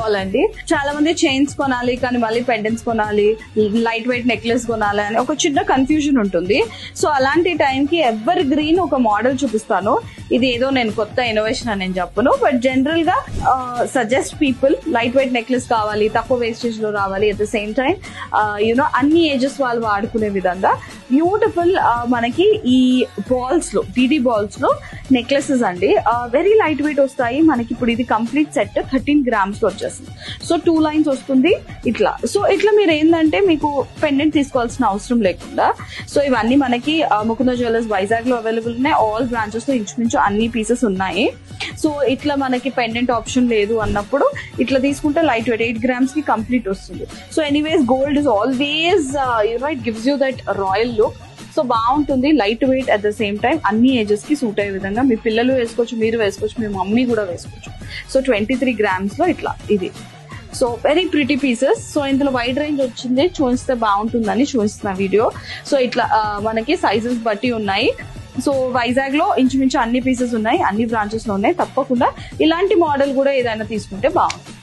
తీసుకోవాలండి. చాలా మంది చైన్స్ కొనాలి కానీ మళ్ళీ పెండెంట్స్ కొనాలి, లైట్ వెయిట్ నెక్లెస్ కొనాలి అని ఒక చిన్న కన్ఫ్యూజన్ ఉంటుంది. సో అలాంటి టైంకి ఎవర్ గ్రీన్ ఒక మోడల్ చూపిస్తాను. ఇది ఏదో నేను కొత్త ఇన్నోవేషన్ అని నేను చెప్పను, బట్ జనరల్ గా suggest people light weight necklace కావాలి, తక్కువ వేస్టేజ్ లో రావాలి, అట్ ద సేమ్ టైం అన్ని ఏజెస్ వాళ్ళు వాడుకునే విధంగా బ్యూటిఫుల్ మనకి ఈ బాల్స్ లో డిడి బాల్స్ లో నెక్లెసెస్ అండి. వెరీ లైట్ వెయిట్ వస్తాయి మనకి. ఇప్పుడు ఇది కంప్లీట్ సెట్ 13 grams లో వచ్చేస్తుంది. సో 2 lines వస్తుంది ఇట్లా. సో ఇట్లా మీరు ఏంటంటే మీకు పెండెంట్ తీసుకోవాల్సిన అవసరం లేకుండా, సో ఇవన్నీ మనకి ముకుంద జ్యువెలర్స్ వైజాగ్ లో అవైలబుల్ ఉన్నాయి. ఆల్ బ్రాంచెస్ లో ఇంచుమించు అన్ని పీసెస్ ఉన్నాయి. సో ఇట్లా మనకి పెండెంట్ ఆప్షన్ లేదు అన్నప్పుడు ఇట్లా తీసుకుంటే లైట్ వెయిట్ 8 grams కి కంప్లీట్ వస్తుంది. So anyways gold is always it gives you that royal look. So బాగుంటుంది, light weight, at the same time అన్ని ఏజెస్ కి సూట్ అయ్యే విధంగా మీ పిల్లలు వేసుకోవచ్చు, మీరు వేసుకోవచ్చు, మీ మమ్మీ కూడా వేసుకోవచ్చు. సో 23 grams లో ఇట్లా ఇది. So very pretty pieces. So ఇందులో వైడ్ రేంజ్ వచ్చింది, చూపిస్తే బాగుంటుందని చూపిస్తున్న వీడియో. సో ఇట్లా మనకి సైజెస్ బట్టి ఉన్నాయి. సో వైజాగ్ లో ఇంచుమించు అన్ని పీసెస్ ఉన్నాయి, అన్ని బ్రాంచెస్ లో ఉన్నాయి. తప్పకుండా ఇలాంటి మోడల్ కూడా ఏదైనా తీసుకుంటే బాగుంటుంది.